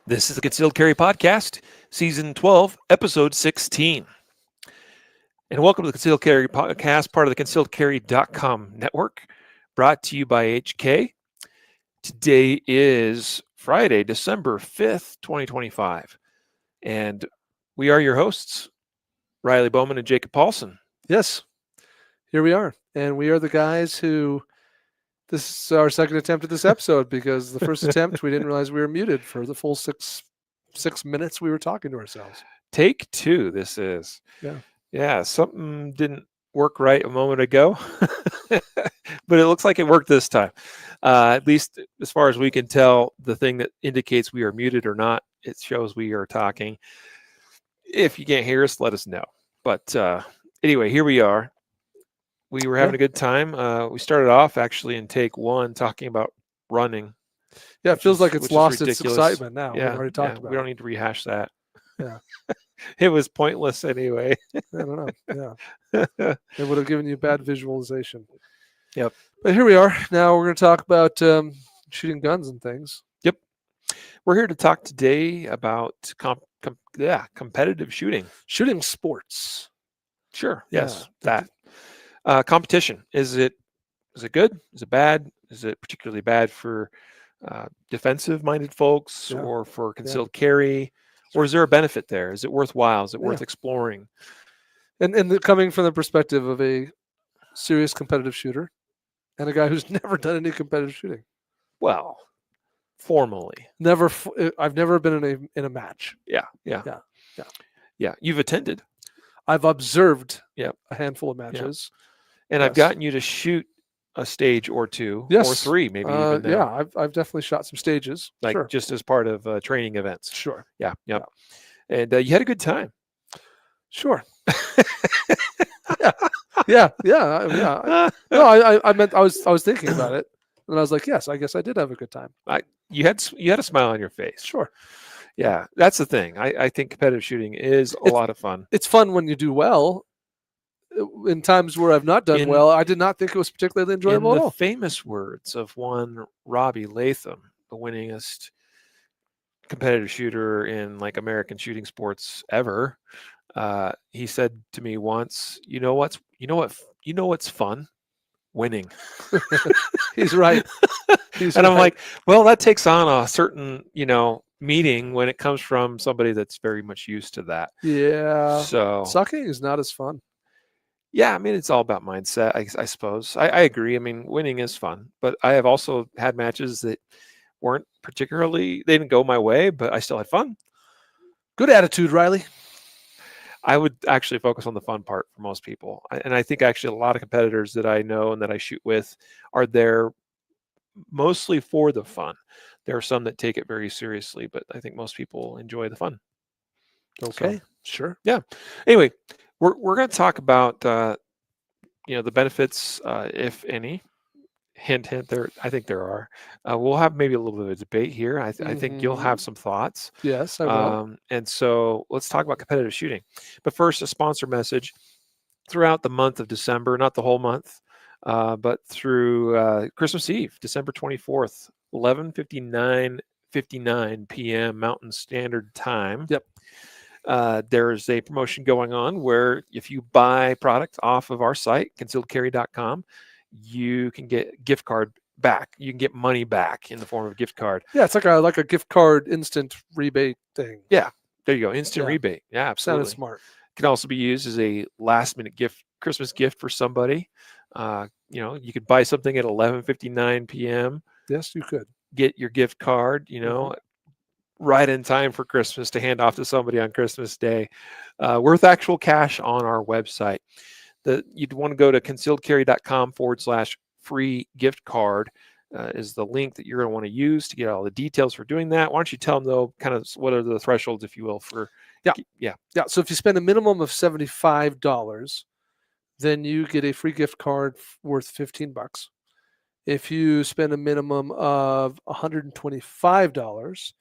This is the Concealed Carry Podcast, Season 12, Episode 16. And welcome to the Concealed Carry Podcast, part of the concealedcarry.com network, brought to you by HK. Today is Friday, December 5th, 2025. And we are your hosts, Riley Bowman and Jacob Paulsen. Yes, here we are. And we are the guys who, this is our second attempt at this episode because the first attempt, we didn't realize we were muted for the full six minutes we were talking to ourselves. Take two, this is. Yeah. Yeah, something didn't work right a moment ago, but it looks like it worked this time. At least as far as we can tell, the thing that indicates we are muted or not, it shows we are talking. If you can't hear us, let us know. But anyway, here we are. We were having a good time. We started off actually in take one talking about running. Yeah, it feels like it's lost its excitement now. Yeah, we've already talked about we don't need to rehash that. Yeah. It was pointless anyway. I don't know. Yeah. It would have given you bad visualization. Yep. But here we are. Now we're going to talk about shooting guns and things. Yep. We're here to talk today about competitive shooting. Shooting sports. Sure. Yes. Yeah. That. Competition. Is it good? Is it bad? Is it particularly bad for defensive-minded folks or for concealed carry? Or is there a benefit there? Is it worthwhile? Is it worth exploring? And coming from the perspective of a serious competitive shooter and a guy who's never done any competitive shooting. Well, formally. Never. I've never been in a match. Yeah. You've attended. I've observed a handful of matches. Yeah. And I've gotten you to shoot a stage or two or three, maybe even now. Yeah, I've definitely shot some stages. Just as part of training events. Sure. Yeah. And you had a good time. Sure. Yeah. No, I meant I was thinking about it, and I was like, yes, I guess I did have a good time. You had a smile on your face. Sure. Yeah, that's the thing. I think competitive shooting is a lot of fun. It's fun when you do well. In times where I've not done well, I did not think it was particularly enjoyable at all. In the famous words of one Robbie Latham, the winningest competitive shooter in American shooting sports ever, he said to me once, "You know what's fun? Winning." He's right. I'm like, well, that takes on a certain meaning when it comes from somebody that's very much used to that. Yeah. So sucking is not as fun. Yeah, I mean, it's all about mindset, I suppose. I agree. I mean, winning is fun, but I have also had matches that weren't they didn't go my way, but I still had fun. Good attitude, Riley. I would actually focus on the fun part for most people. And I think actually a lot of competitors that I know and that I shoot with are there mostly for the fun. There are some that take it very seriously, but I think most people enjoy the fun. Okay, so, sure. Yeah. Anyway, we're going to talk about the benefits, if any. Hint. I think there are. We'll have maybe a little bit of a debate here. I think you'll have some thoughts. Yes, I will. And so let's talk about competitive shooting. But first, a sponsor message. Throughout the month of December, not the whole month, but through Christmas Eve, December 24th, 11:59 p.m. Mountain Standard Time. Yep. There's a promotion going on where if you buy product off of our site, concealedcarry.com, you can get gift card back. You can get money back in the form of a gift card. Yeah, it's like a gift card instant rebate thing. Yeah, there you go. Instant rebate. Yeah, absolutely. Sounded smart. It can also be used as a last minute gift, Christmas gift for somebody. You could buy something at 11:59 p.m. Yes, you could. Get your gift card, right in time for Christmas to hand off to somebody on Christmas Day, worth actual cash on our website. You'd want to go to concealedcarry.com/free gift card is the link that you're going to want to use to get all the details for doing that. Why don't you tell them though, kind of what are the thresholds, if you will, for yeah. So if you spend a minimum of $75, then you get a free gift card worth $15. If you spend a minimum of $125,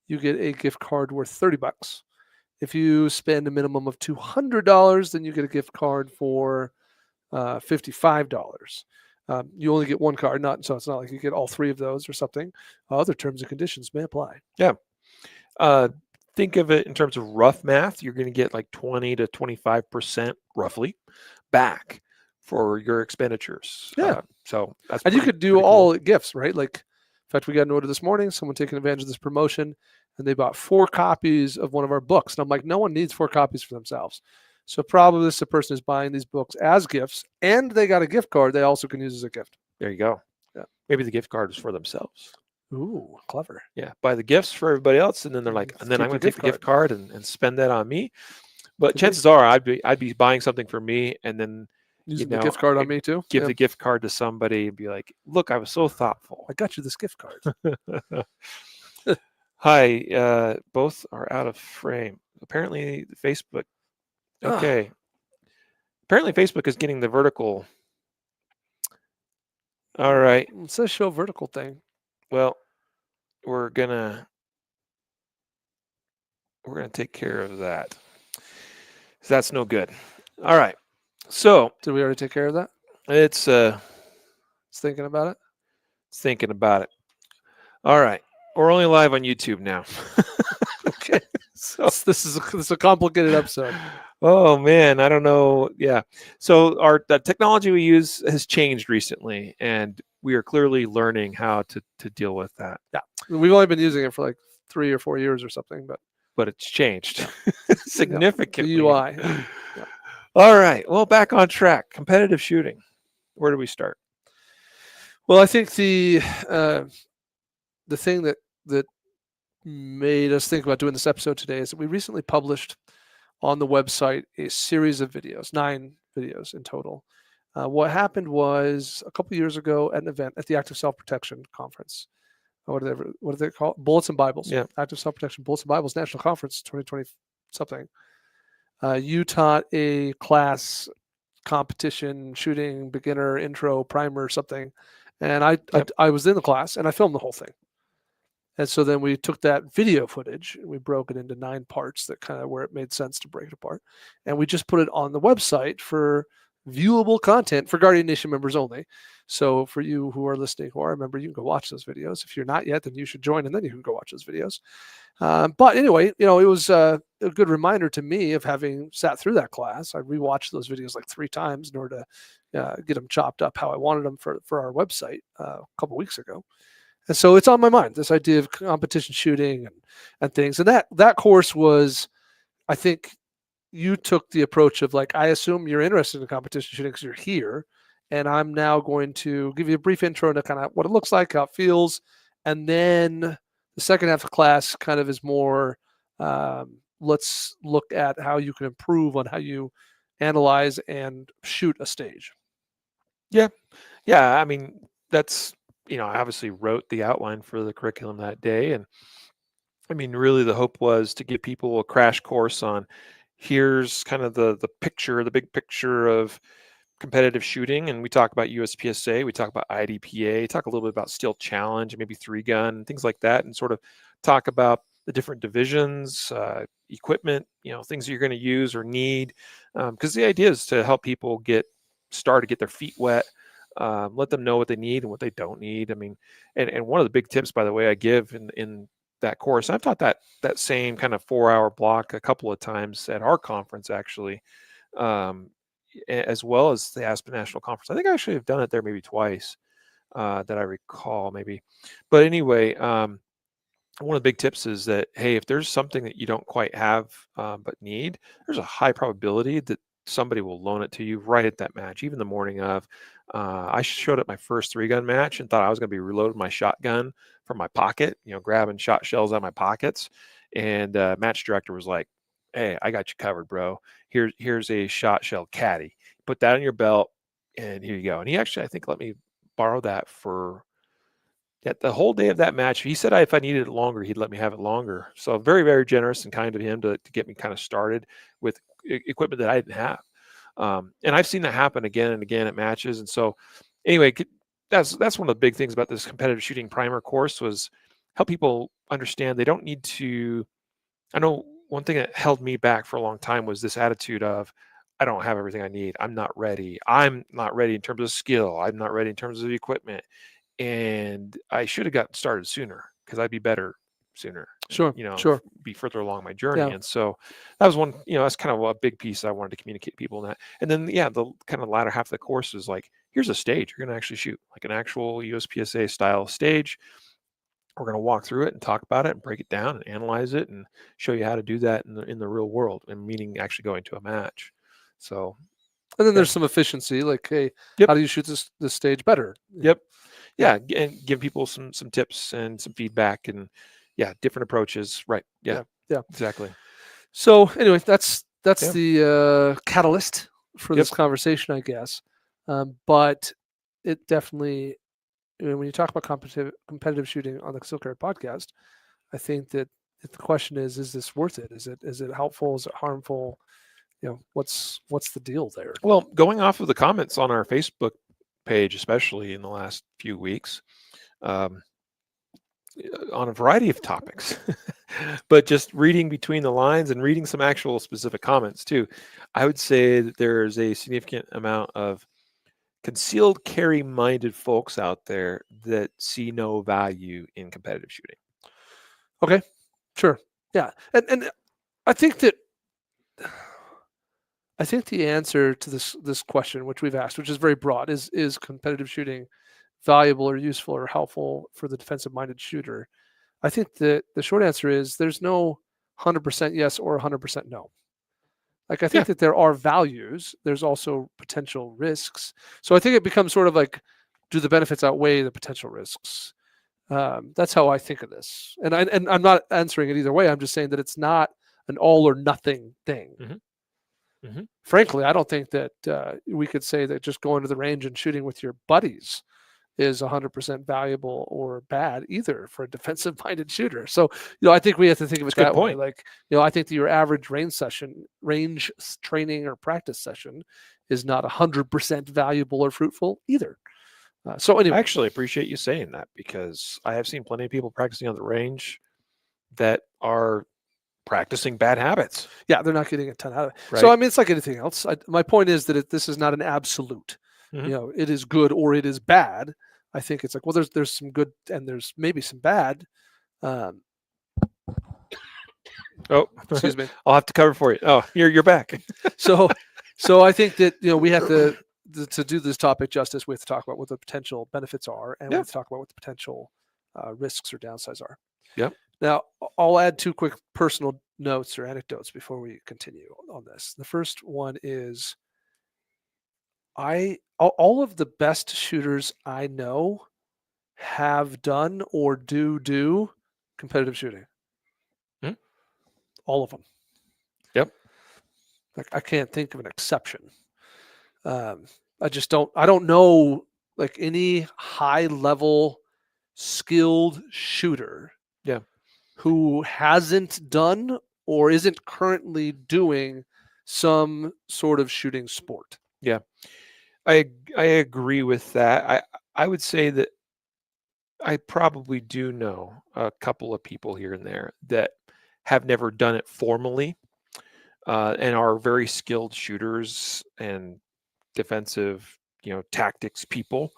you get a gift card worth $30. If you spend a minimum of $200, then you get a gift card for $55. You only get one card, so it's not like you get all three of those or something. Other terms and conditions may apply. Yeah. Think of it in terms of rough math. You're going to get like 20 to 25% roughly back for your expenditures. Yeah. So that's And you pretty, could do pretty all cool. gifts, right? Like, in fact, we got an order this morning, someone taking advantage of this promotion, and they bought 4 copies of one of our books. And I'm like, no one needs 4 copies for themselves. So probably this is a person who's buying these books as gifts, and they got a gift card they also can use as a gift. There you go. Yeah. Maybe the gift card is for themselves. Ooh, clever. Yeah. Buy the gifts for everybody else. And then they're like, and then Keep I'm the going to take the gift card and spend that on me. But Could be. chances are I'd be buying something for me and then, Using the gift card on me too. give the gift card to somebody and be like, look, I was so thoughtful. I got you this gift card. Hi, both are out of frame. Apparently, Facebook. Okay. Apparently, Facebook is getting the vertical. All right. It says show vertical thing. Well, we're gonna take care of that. So that's no good. All right. So Did we already take care of that? it's It's thinking about it. thinking about it. All right. We're only live on YouTube now. Okay. So this is a complicated episode. Oh man, I don't know. Yeah. So the technology we use has changed recently, and we are clearly learning how to deal with that. Yeah. We've only been using it for like 3 or 4 years or something, but It's changed significantly. The UI. Yeah. All right. Well, back on track. Competitive shooting. Where do we start? Well, I think the thing that made us think about doing this episode today is that we recently published on the website a series of videos, 9 videos in total. What happened was a couple years ago at an event at the Active Self-Protection Conference. What do they call it? Bullets and Bibles. Yeah. Active Self-Protection Bullets and Bibles National Conference 2020 something. You taught a class competition shooting beginner intro primer something, and I was in the class and I filmed the whole thing. And so then we took that video footage and we broke it into 9 parts that kind of where it made sense to break it apart. And we just put it on the website for viewable content for Guardian Nation members only. So for you who are listening who are a member, you can go watch those videos. If you're not yet, then you should join and then you can go watch those videos. But anyway, it was a good reminder to me of having sat through that class. I rewatched those videos like 3 times in order to get them chopped up how I wanted them for our website a couple weeks ago. And so it's on my mind, this idea of competition shooting and things. And that course was, I think you took the approach of like, I assume you're interested in competition shooting because you're here. And I'm now going to give you a brief intro into kind of what it looks like, how it feels. And then the second half of class kind of is more, let's look at how you can improve on how you analyze and shoot a stage. Yeah. Yeah. I mean, that's, I obviously wrote the outline for the curriculum that day. And I mean, really the hope was to give people a crash course on here's kind of the picture, the big picture of competitive shooting. And we talk about USPSA, we talk about IDPA, talk a little bit about Steel Challenge, maybe 3-gun, things like that, and sort of talk about the different divisions, equipment, things that you're going to use or need. Because the idea is to help people get started, get their feet wet, let them know what they need and what they don't need. I mean, and one of the big tips, by the way, I give in that course, I've taught that same kind of 4-hour block a couple of times at our conference, actually, as well as the Aspen National Conference. I think I actually have done it there maybe twice that I recall, maybe. But anyway, one of the big tips is that, hey, if there's something that you don't quite have but need, there's a high probability that somebody will loan it to you right at that match, even the morning of. I showed up my first 3-gun match and thought I was going to be reloading my shotgun from my pocket, grabbing shot shells out of my pockets. And match director was like, hey, I got you covered, bro. Here's a shot shell caddy. Put that on your belt, and here you go. And he actually, I think, let me borrow that for the whole day of that match. He said if I needed it longer, he'd let me have it longer. So very, very generous and kind of him to get me kind of started with equipment that I didn't have. And I've seen that happen again and again at matches. And so anyway, that's one of the big things about this competitive shooting primer course was help people understand they don't need to. I know one thing that held me back for a long time was this attitude of, I don't have everything I need. I'm not ready. I'm not ready in terms of skill. I'm not ready in terms of equipment. And I should have gotten started sooner because I'd be better sooner. Sure. You know, Sure. be further along my journey. Yeah. And so that was one. You know, that's kind of a big piece I wanted to communicate to people in that. And then the kind of latter half of the course is like, here's a stage you're going to actually shoot, like an actual USPSA style stage. We're going to walk through it and talk about it and break it down and analyze it and show you how to do that in the real world, and meaning actually going to a match. So, And then yeah. there's some efficiency, like, hey, Yep. how do you shoot this stage better? Yep. Yeah, and give people some tips and some feedback, and different approaches. Right. Yeah. Yeah. Exactly. So anyway, that's Yeah. the catalyst for Yep. this conversation, I guess. But it definitely, when you talk about competitive shooting on the Silk Air podcast, I think that if the question is this worth it? Is it helpful? Is it harmful? You know, what's the deal there? Well, going off of the comments on our Facebook page, especially in the last few weeks, on a variety of topics, but just reading between the lines and reading some actual specific comments too, I would say that there's a significant amount of concealed carry minded folks out there that see no value in competitive shooting. Okay, sure, yeah, and I think the answer to this question, which we've asked, which is very broad, is competitive shooting valuable or useful or helpful for the defensive minded shooter? I think the short answer is there's no 100% yes or 100% no. Like, I think that there are values. There's also potential risks. So I think it becomes sort of like, do the benefits outweigh the potential risks? That's how I think of this. And I'm not answering it either way. I'm just saying that it's not an all or nothing thing. Mm-hmm. Frankly, I don't think that we could say that just going to the range and shooting with your buddies is 100% valuable or bad either for a defensive-minded shooter. So, I think we have to think of it that way. Like, I think that your average range training or practice session is not 100% valuable or fruitful either. So anyway, I actually appreciate you saying that, because I have seen plenty of people practicing on the range that are practicing bad habits. Yeah, they're not getting a ton out of it. Right. So I mean, it's like anything else. My point is that this is not an absolute. Mm-hmm. It is good or it is bad. I think it's like, well, there's some good and there's maybe some bad. Oh, excuse me. I'll have to cover for you. Oh, you're back. So I think that we have to do this topic justice. We have to talk about what the potential benefits are, and we have to talk about what the potential risks or downsides are. Yep. Now, I'll add two quick personal notes or anecdotes before we continue on this. The first one is, all of the best shooters I know have done or do competitive shooting. All of them. Yep. Like, I can't think of an exception. I don't know like any high level skilled shooter who hasn't done or isn't currently doing some sort of shooting sport. Yeah. I agree with that. I would say that I probably do know a couple of people here and there that have never done it formally, and are very skilled shooters and defensive, tactics people.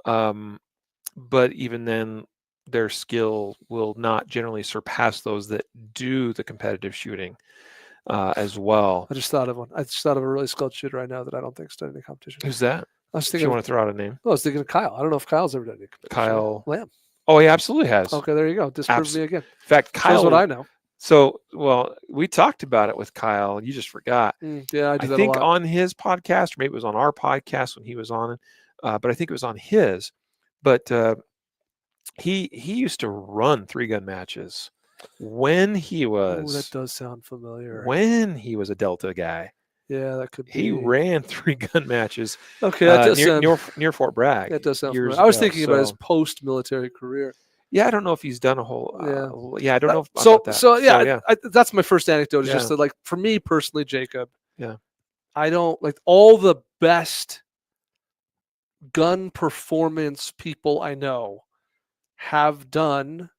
But even then, their skill will not generally surpass those that do the competitive shooting as well. I just thought of one. I just thought of a really skilled shooter I know that I don't think's done any competition. Who's that? I was If thinking you want to throw out a name. I was thinking of Kyle. I don't know if Kyle's ever done any competition. Kyle Lamb. Oh, he absolutely has. Okay, there you go. Disprove me again. In fact, Kyle. Shows what I know. So, well, we talked about it with Kyle. You just forgot. Yeah, I do that I think a lot. on his podcast, or maybe it was on our podcast when he was on it, but I think it was on his. But he used to run 3-gun matches when he was. That does sound familiar. When he was a Delta guy. Yeah, that could be. He ran 3-gun matches. Okay, that does near Fort Bragg. That does sound familiar. I was thinking about his post-military career. Yeah, I don't know if he's done a whole. I don't know. About that. That's my first anecdote. Is just that, like, for me personally, Jacob. Yeah. I don't like all the best gun performance people I know have done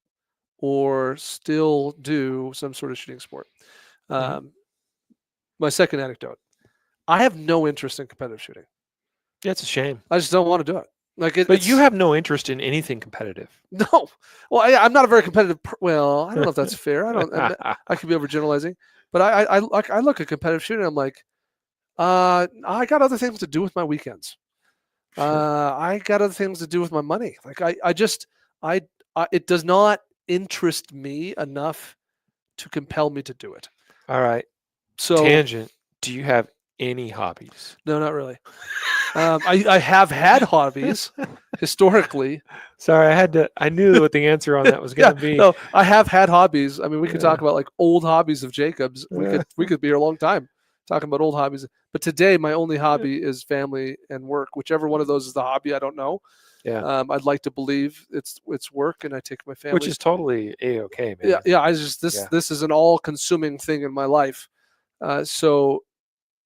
or still do some sort of shooting sport. My second anecdote: I have no interest in competitive shooting. Yeah, it's a shame. I just don't want to do it. Like But you have no interest in anything competitive. no. Well, I'm not a very competitive. Well, I don't know if that's fair. I could be overgeneralizing, but I look at competitive shooting. I'm like, I got other things to do with my weekends. Sure. I got other things to do with my money. Like I it does not interest me enough to compel me to do it. All right. So Tangent. Do you have any hobbies? no, not really. I have had hobbies historically. Sorry, I knew what the answer on that was going Yeah, to be. no, I have had hobbies. I mean, we could Yeah. talk about like old hobbies of Jacob's. We could be here a long time talking about old hobbies. But today, my only hobby is family and work. Whichever one of those is the hobby, I don't know. Yeah. I'd like to believe it's work, and I take my family. Which is totally a-okay, man. Yeah, yeah. I just this is an all-consuming thing in my life. So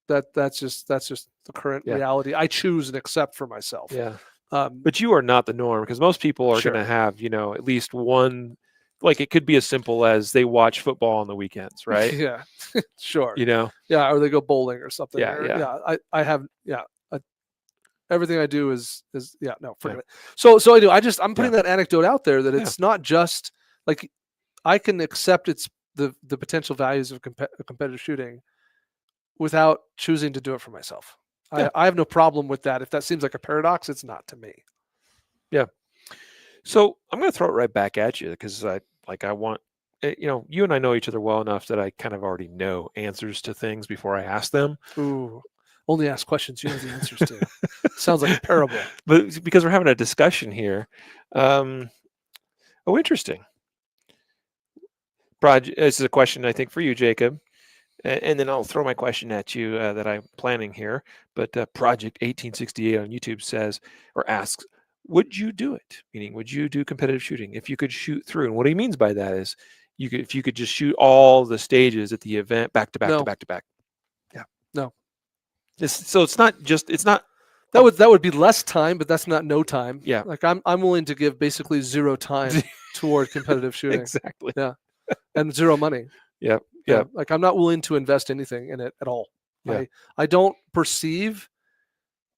that's just the current reality. I choose and accept for myself. Yeah. But you are not the norm, because most people are Sure. going to have, at least one, like it could be as simple as they watch football on the weekends, right? Yeah, sure. Yeah. Or they go bowling or something. Yeah. I have everything I do is no, forget it. So I do. I'm putting that anecdote out there that it's not just like I can accept the potential values of competitive shooting without choosing to do it for myself. I have no problem with that. If that seems like a paradox, it's not to me. Yeah. So I'm going to throw it right back at you, because I want, you and I know each other well enough that I kind of already know answers to things before I ask them. Ooh, only ask questions you know the answers to. Sounds like a parable. But because we're having a discussion here, interesting. This is a question, I think, for you, Jacob. And then I'll throw my question at you that I'm planning here. But Project 1868 on YouTube says, or asks, would you do it? Meaning, would you do competitive shooting if you could shoot through? And what he means by that is, if you could just shoot all the stages at the event back to back to back to back. Yeah. No. So it's not. That would be less time, but that's not no time. Yeah. Like I'm willing to give basically zero time toward competitive shooting. Exactly. Yeah. And zero money. Yep. Yeah. Like I'm not willing to invest anything in it at all. Yeah. I don't perceive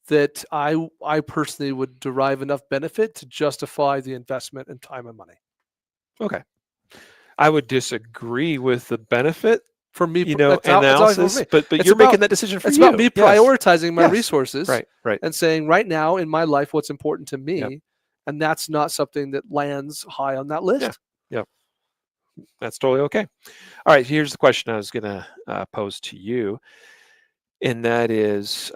that I personally would derive enough benefit to justify the investment in time and money. Okay. I would disagree with the benefit for me, analysis, but you're making that decision for you. It's about me prioritizing my resources, right, and saying right now in my life what's important to me, and that's not something that lands high on that list. Yep. That's totally okay. All right, here's the question I was going to pose to you, and that is,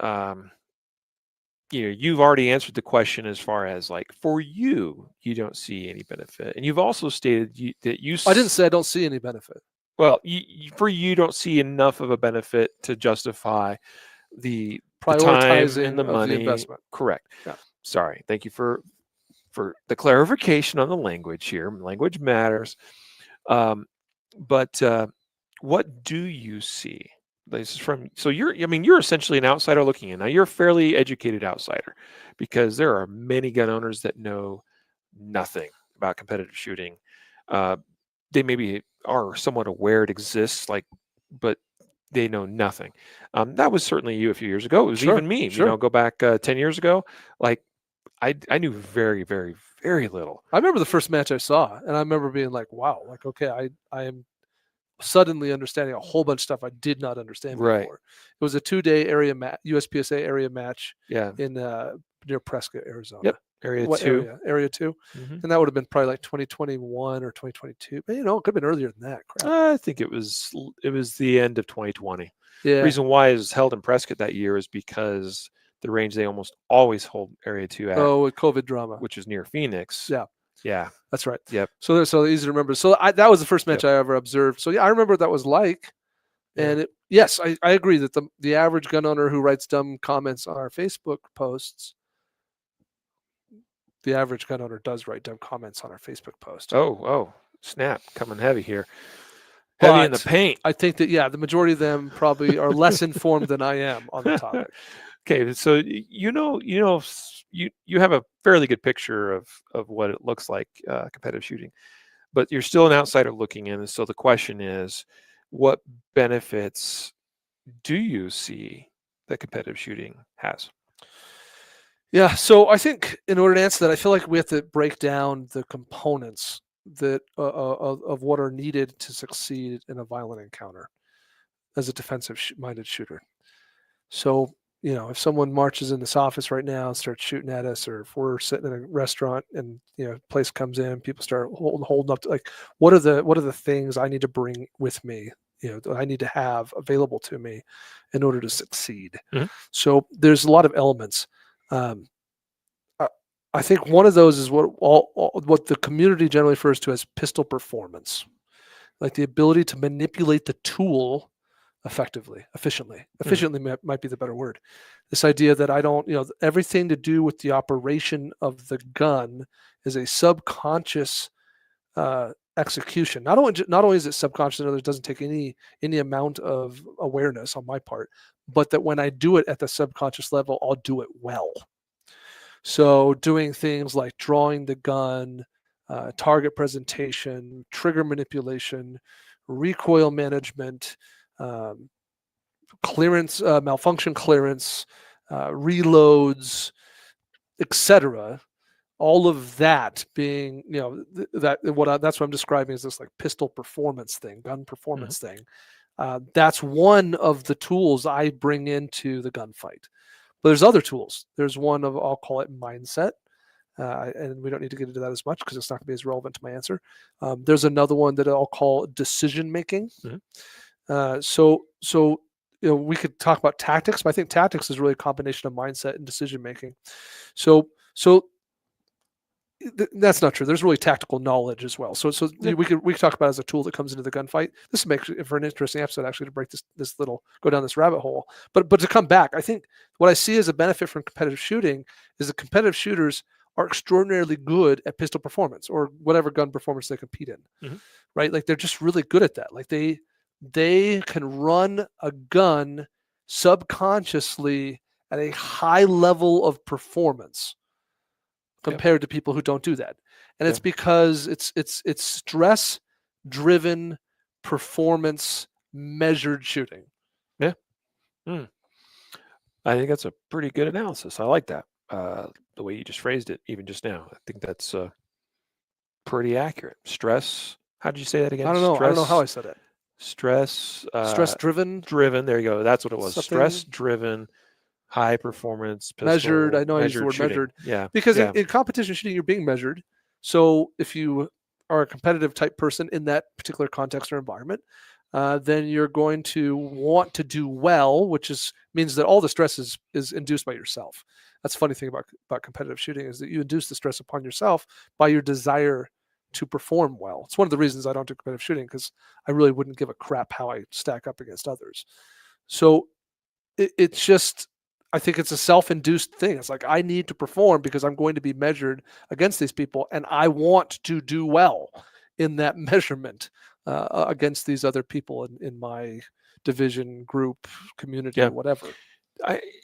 you've already answered the question as far as like for you don't see any benefit, and you've also stated that you. I didn't say I don't see any benefit. Well, for you don't see enough of a benefit to justify the prioritizing time and the money. The investment. Correct. Yeah. Sorry. Thank you for the clarification on the language here. Language matters. But what do you see? This is from, so you're essentially an outsider looking in. Now you're a fairly educated outsider, because there are many gun owners that know nothing about competitive shooting. They maybe are somewhat aware it exists, but they know nothing. That was certainly you a few years ago. It was even me. Go back 10 years ago. Like I knew very, very, very little. I remember the first match I saw, and I remember being like, "Wow! Like, okay, I am suddenly understanding a whole bunch of stuff I did not understand before." It was a 2-day area USPSA area match. In near Prescott, Arizona. Yep. Area 2. Area 2. Mm-hmm. And that would have been probably like 2021 or 2022. But, it could have been earlier than that. Crap. I think it was the end of 2020. Yeah. The reason why it was held in Prescott that year is because the range they almost always hold Area 2 at. Oh, with COVID drama. Which is near Phoenix. Yeah. Yeah. That's right. Yep. So easy to remember. So that was the first match I ever observed. So, I remember what that was like. And yes, I agree that the average gun owner who writes dumb comments on our Facebook posts, the average gun owner does write dumb comments on our Facebook post. Oh, snap. Coming heavy here. Heavy in the paint. I think that, the majority of them probably are less informed than I am on the topic. Okay, so you have a fairly good picture of what it looks like, competitive shooting, but you're still an outsider looking in. And so the question is, what benefits do you see that competitive shooting has? Yeah. So I think in order to answer that, I feel like we have to break down the components that of what are needed to succeed in a violent encounter as a defensive minded shooter. So, if someone marches in this office right now and starts shooting at us, or if we're sitting in a restaurant and place comes in, people start holding up to, like, what are the things I need to bring with me, that I need to have available to me in order to succeed. Mhm. So there's a lot of elements. Um, I, I think one of those is what the community generally refers to as pistol performance, like the ability to manipulate the tool efficiently. Mhm. Efficiently might be the better word. This idea that I don't, everything to do with the operation of the gun is a subconscious execution. Not only is it subconscious, in other words, it doesn't take any amount of awareness on my part, but that when I do it at the subconscious level, I'll do it well. So doing things like drawing the gun, target presentation, trigger manipulation, recoil management, um, clearance, malfunction clearance, reloads, etc. All of that being, that's what I'm describing as this like pistol performance thing, gun Mhm. performance thing. That's one of the tools I bring into the gunfight. But there's other tools. There's one of, I'll call it mindset. And we don't need to get into that as much because it's not going to be as relevant to my answer. There's another one that I'll call decision making. Mhm. So we could talk about tactics, but I think tactics is really a combination of mindset and decision making. So that's not true. There's really tactical knowledge as well. So Yeah. we could talk about it as a tool that comes into the gunfight. This makes it for an interesting episode actually to break this little go down this rabbit hole. But to come back, I think what I see as a benefit from competitive shooting is that competitive shooters are extraordinarily good at pistol performance or whatever gun performance they compete in. Mhm. Right? Like they're just really good at that. Like they can run a gun subconsciously at a high level of performance Yeah. compared to people who don't do that. And Yeah. it's because it's stress driven performance measured shooting. Yeah. Mm. I think that's a pretty good analysis. I like that. The way you just phrased it, even just now. I think that's pretty accurate. Stress. How did you say that again? I don't know how I said it. Stress Stress driven driven. There you go. That's what it was. Stress something driven, high performance measured. I pistol know I used the measured word shooting. measured Yeah. because in, Yeah. in competition shooting you're being measured. So if you are a competitive type person in that particular context or environment, then you're going to want to do well, which means that all the stress is induced by yourself. That's the funny thing about competitive shooting is that you induce the stress upon yourself by your desire to perform well. It's one of the reasons I don't do competitive shooting because I really wouldn't give a crap how I stack up against others. So it's just I think it's a self-induced thing. It's like I need to perform because I'm going to be measured against these people, and I want to do well in that measurement against these other people in my division, group, community, Yeah. whatever.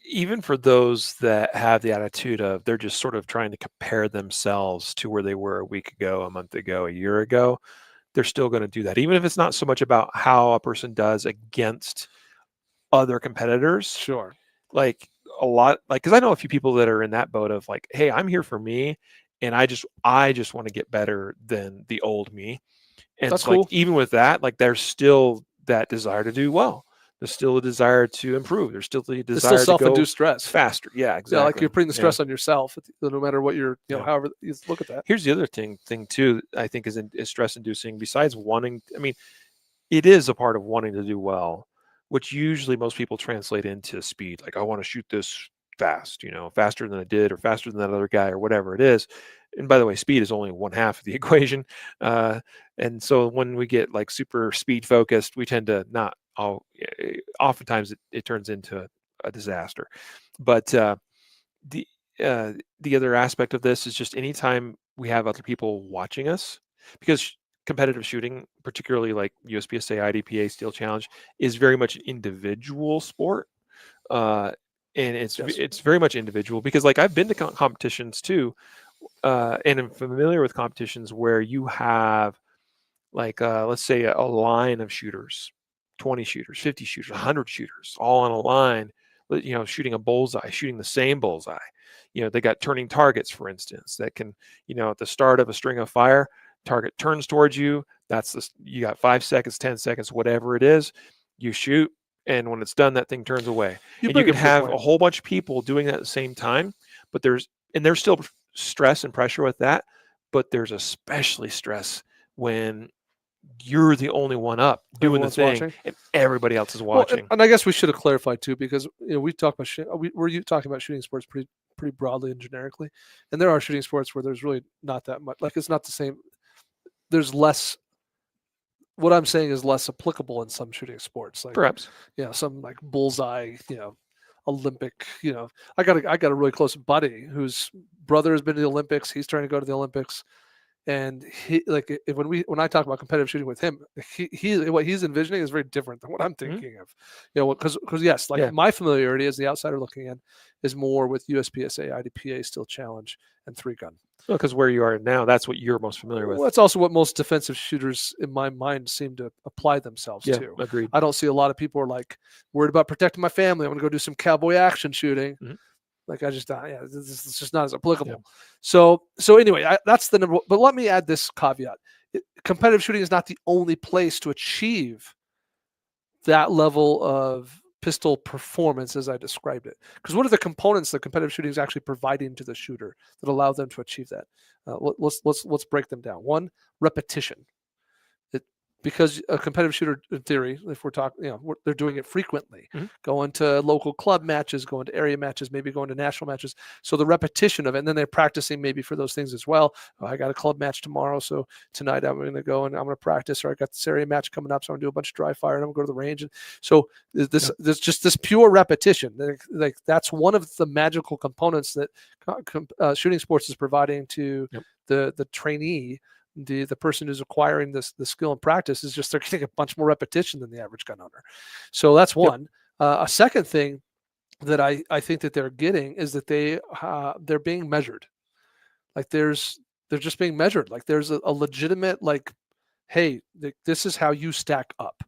Even for those that have the attitude of they're just sort of trying to compare themselves to where they were a week ago, a month ago, a year ago, they're still going to do that. Even if it's not so much about how a person does against other competitors, Sure, like a lot, like, because I know a few people that are in that boat of like, hey, I'm here for me, and I just want to get better than the old me. And that's so, like, cool. even with that, like, there's still that desire to do well. There's still a desire to improve. There's still the It's still desire to go self-induced stress. faster. Yeah, Yeah, like exactly. you're putting the Yeah, stress on yourself, no matter what yeah. however you look at that. Here's the other thing too. I think is stress inducing. Besides wanting, I mean, it is a part of wanting to do well, which usually most people translate into speed. Like, I want to shoot this fast, faster than I did, or faster than that other guy, or whatever it is. And by the way, speed is only one half of the equation. Uh, and so when we get like super speed focused, we tend to not all, oftentimes it turns into a disaster. But the, the other aspect of this is just anytime we have other people watching us, because competitive shooting, particularly like USPSA, IDPA, Steel Challenge, is very much an individual sport. Uh, and Yes. it's very much individual because, like, I've been to competitions too, and I'm familiar with competitions where you have, like, let's say a line of shooters, 20 shooters, 50 shooters, 100 shooters, all on a line. shooting a bullseye, shooting the same bullseye. They got turning targets, for instance, that can, at the start of a string of fire, target turns towards you. You got 5 seconds, 10 seconds, whatever it is, you shoot. And when it's done, that thing turns away. And you could have a whole bunch of people doing that at the same time, but there's still stress and pressure with that, but there's especially stress when you're the only one up doing the thing watching, and everybody else is watching. Well, and I guess we should have clarified too, because we talk about we're talking about shooting sports pretty broadly and generically, and there are shooting sports where there's really not that much. Like, it's not the same. There's less. What I'm saying is less applicable in some shooting sports, like perhaps, some like bullseye, Olympic. I got a really close buddy whose brother has been to the Olympics. He's trying to go to the Olympics. And when I talk about competitive shooting with him, what he's envisioning is very different than what I'm thinking of. Because yes, my familiarity as the outsider looking in is more with USPSA, IDPA, steel challenge, and 3-gun. Well, because where you are now, that's what you're most familiar with. Well, that's also what most defensive shooters, in my mind, seem to apply themselves to. Agreed. I don't see a lot of people are like worried about protecting my family. I'm going to go do some cowboy action shooting. Like, I just, this is just not as applicable. Yeah. So anyway, that's the number. But let me add this caveat: competitive shooting is not the only place to achieve that level of pistol performance as I described it. Because what are the components that competitive shooting is actually providing to the shooter that allow them to achieve that? Let's break them down. One, repetition. Because a competitive shooter, in theory, if we're talking, they're doing it frequently, going to local club matches, going to area matches, maybe going to national matches. So the repetition of it, and then they're practicing maybe for those things as well. I got a club match tomorrow, so tonight I'm going to go and I'm going to practice, or I got this area match coming up, so I'm going to do a bunch of dry fire, and I'm going to go to the range. And so there's just this pure repetition. Like, that's one of the magical components that shooting sports is providing to the trainee. The person who's acquiring the skill and practice is just they're getting a bunch more repetition than the average gun owner. So that's one. A second thing that I think that they're getting is that they're being measured. Like, they're just being measured. Like, there's a legitimate, like, hey, this is how you stack up.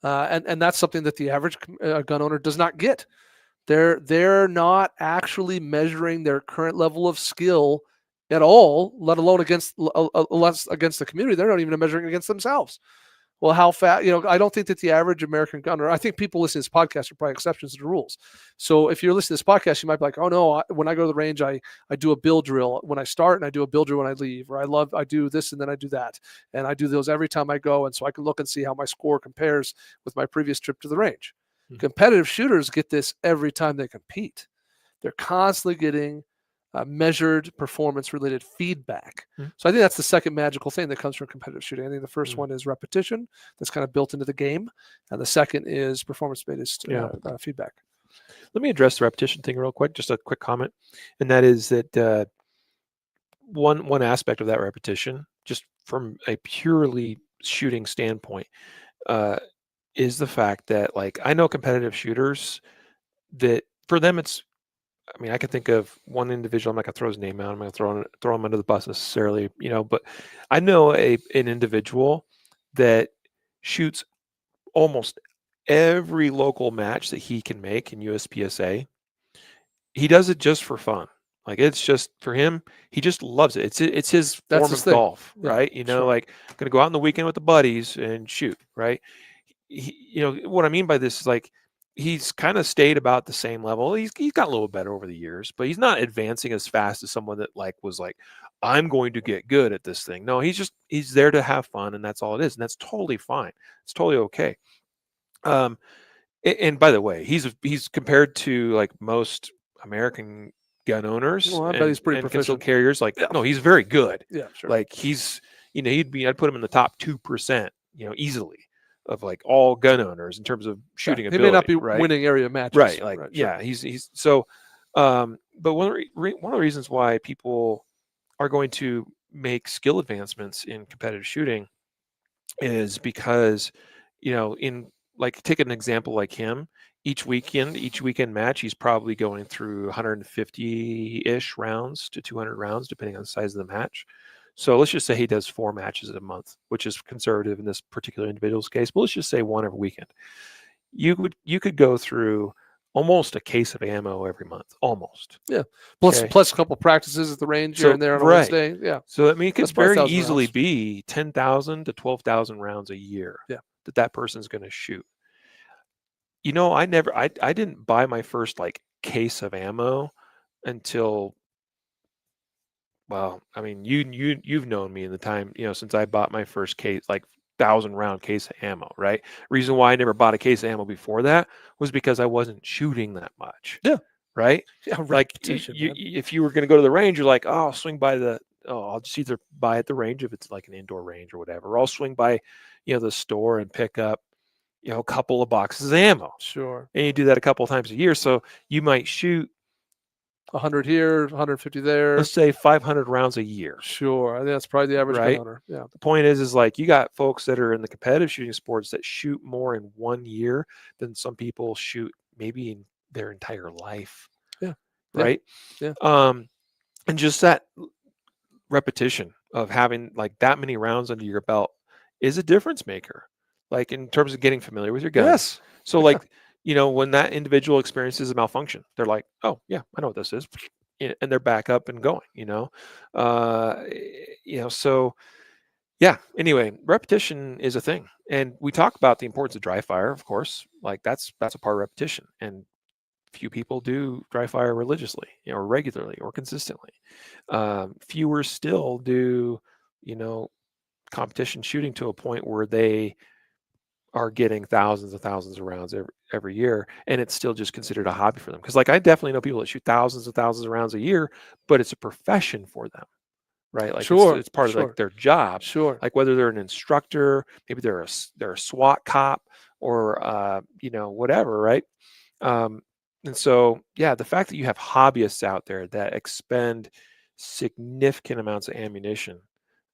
And that's something that the average gun owner does not get. They're not actually measuring their current level of skill at all, let alone against the community. They're not even measuring against themselves. Well, how fast? I don't think that the average American gunner. I think people listening to this podcast are probably exceptions to the rules. So if you're listening to this podcast, you might be like, "Oh no, when I go to the range, I do a bill drill when I start, and I do a bill drill when I leave, or I do this and then I do that, and I do those every time I go, and so I can look and see how my score compares with my previous trip to the range." Competitive shooters get this every time they compete. They're constantly getting measured performance-related feedback. So I think that's the second magical thing that comes from competitive shooting. I think the first one is repetition, that's kind of built into the game, and the second is performance-based feedback. Let me address the repetition thing real quick, just a quick comment, and that is that one aspect of that repetition, just from a purely shooting standpoint, is the fact that, like, I know competitive shooters that for them I can think of one individual. I'm not going to throw his name out. I'm going to throw him under the bus necessarily, but I know an individual that shoots almost every local match that he can make in USPSA. He does it just for fun. Like, it's just for him. He just loves it. It's his form of golf, right? Like, going to go out on the weekend with the buddies and shoot, right? What I mean by this is, like, he's kind of stayed about the same level. He's got a little better over the years, but he's not advancing as fast as someone that was like, I'm going to get good at this thing. No, he's there to have fun, and that's all it is. And that's totally fine. It's totally okay. And by the way, he's compared to, like, most American gun owners. Well, I bet he's pretty proficient carriers. Like, no, he's very good. Yeah, sure. Like, he's, I'd put him in the top 2%, easily, of, like, all gun owners in terms of shooting ability. He may not be winning area matches. Right. Like, sure. He's so, but one of the reasons why people are going to make skill advancements in competitive shooting is because, like, take an example like him, each weekend match, he's probably going through 150-ish rounds to 200 rounds, depending on the size of the match. So let's just say he does 4 matches a month, which is conservative in this particular individual's case, but let's just say one every weekend. You could go through almost a case of ammo every month, almost. Yeah. Plus Okay. plus a couple practices at the range here So and there on a right. Wednesday. Yeah. So I mean, it could That's probably very 1,000 easily rounds. be 10,000 to 12,000 rounds a year Yeah. that person's going to shoot. You know, I didn't buy my first like case of ammo until, well, I mean, you've known me in the time, you know, since I bought my first case, like 1,000 round case of ammo, right? Reason why I never bought a case of ammo before that was because I wasn't shooting that much, Yeah. right? Yeah. Like Repetition, man. if you were going to go to the range, you're like, oh, I'll swing by I'll just either buy at the range if it's like an indoor range or whatever, or I'll swing by, you know, the store and pick up, you know, a couple of boxes of ammo. Sure. And you do that a couple of times a year. So you might shoot, 100 here, 150 there. let's say 500 rounds a year, Sure. I think that's probably the average gun right? owner. Yeah. The point is like you got folks that are in the competitive shooting sports that shoot more in 1 year than some people shoot maybe in their entire life. Yeah. Right. Yeah. And just that repetition of having like that many rounds under your belt is a difference maker, like in terms of getting familiar with your gun. Yes. So like, you know, when that individual experiences a malfunction, they're like, oh yeah, I know what this is. And they're back up and going, you know, so yeah, anyway, repetition is a thing. And we talk about the importance of dry fire, of course, like that's a part of repetition. And few people do dry fire religiously, you know, or regularly or consistently. Fewer still do, you know, competition shooting to a point where they are getting thousands and thousands of rounds every year, and it's still just considered a hobby for them. Because like I definitely know people that shoot thousands and thousands of rounds a year, but it's a profession for them, right? Like Sure. it's part of like Sure. their job. Sure. Like whether they're an instructor, maybe they're a SWAT cop, or you know, whatever, right? And so, yeah, the fact that you have hobbyists out there that expend significant amounts of ammunition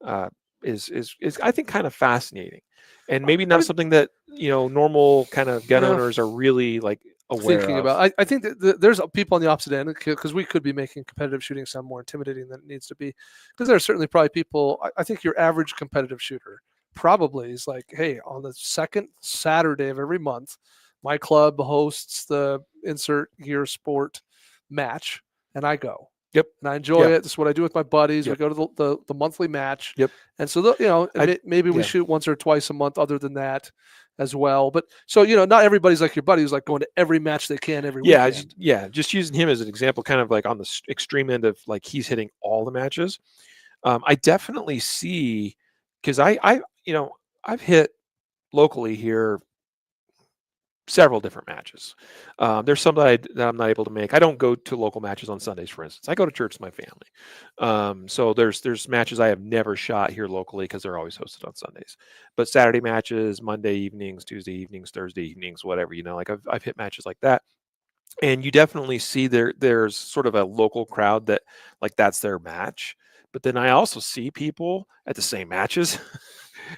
uh, is I think kind of fascinating, and maybe not something that, you know, normal kind of gun Yeah. owners are really like aware Thinking of. about, I think that there's people on the opposite end because we could be making competitive shooting sound more intimidating than it needs to be. Because there are certainly probably people. I think your average competitive shooter probably is like, hey, on the second Saturday of every month, my club hosts the insert gear sport match, and I go. Yep. And I enjoy Yeah. it. This is what I do with my buddies. Yep. We go to the monthly match. Yep. And so you know, maybe we yeah. shoot once or twice a month. Other than that, as well. But so, you know, not everybody's like your buddy who's like going to every match they can every weekend. Just using him as an example, kind of like on the extreme end of like he's hitting all the matches. I definitely see, because you know, I've hit locally here several different matches. There's some that I'm not able to make. I don't go to local matches on Sundays, for instance. I go to church with my family. So there's matches I have never shot here locally because they're always hosted on Sundays. But Saturday matches, Monday evenings, Tuesday evenings, Thursday evenings, whatever, you know, like I've hit matches like that. And you definitely see there's sort of a local crowd that like that's their match. But then I also see people at the same matches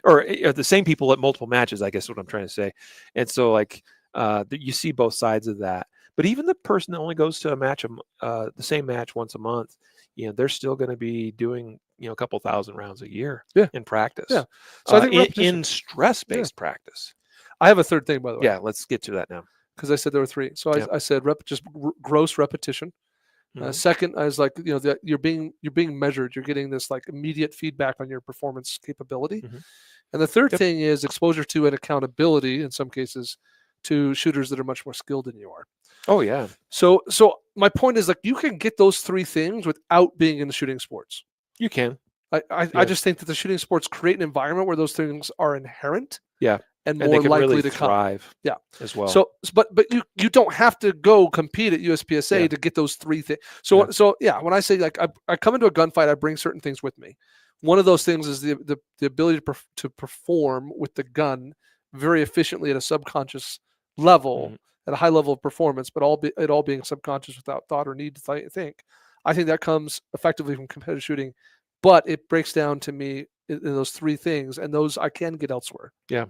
or the same people at multiple matches, I guess what I'm trying to say. And so like you see both sides of that. But even the person that only goes to a match, the same match once a month, you know, they're still going to be doing, you know, a couple thousand rounds a year in practice. Yeah. So I think in stress-based practice. I have a third thing, by the way. Yeah, let's get to that now. Because I said there were three. So I said just gross repetition. Second, I was like, you know, you're being measured. You're getting this like immediate feedback on your performance capability. And the third thing is exposure to and accountability in some cases to shooters that are much more skilled than you are. Oh yeah. So my point is like you can get those three things without being in the shooting sports. You can. I just think that the shooting sports create an environment where those things are inherent. Yeah. And more they can likely really to thrive. Yeah. As well. So, but you don't have to go compete at USPSA to get those three things. So when I say like I come into a gunfight, I bring certain things with me. One of those things is the ability to perform with the gun very efficiently at a subconscious level, at a high level of performance, but it all being subconscious without thought or need to think. I think that comes effectively from competitive shooting, but it breaks down to me in those three things, and those I can get elsewhere. Yeah.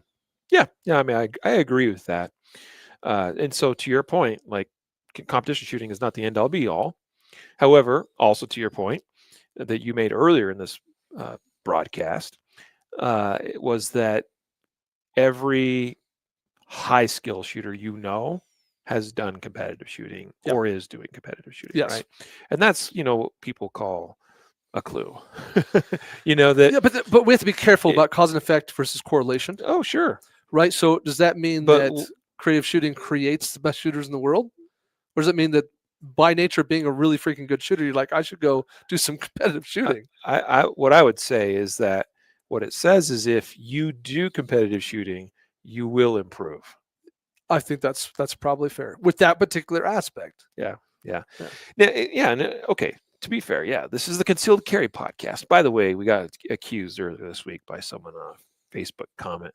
I mean, I agree with that. And so to your point, like competition shooting is not the end all be all. However, also to your point that you made earlier in this broadcast, was that every high skill shooter, you know, has done competitive shooting Yeah. or is doing competitive shooting, Yes. right? And that's, what people call a clue. That Yeah, but we have to be careful it, about cause and effect versus correlation, oh, sure. right? So does that mean But that creative shooting creates the best shooters in the world? Or does it mean that by nature being a really freaking good shooter, you're like, I should go do some competitive shooting? what I would say is that what it says is if you do competitive shooting, you will improve. I think that's probably fair with that particular aspect. Yeah. Yeah. Okay. To be fair, yeah, this is the Concealed Carry podcast. By the way, we got accused earlier this week by someone on a Facebook comment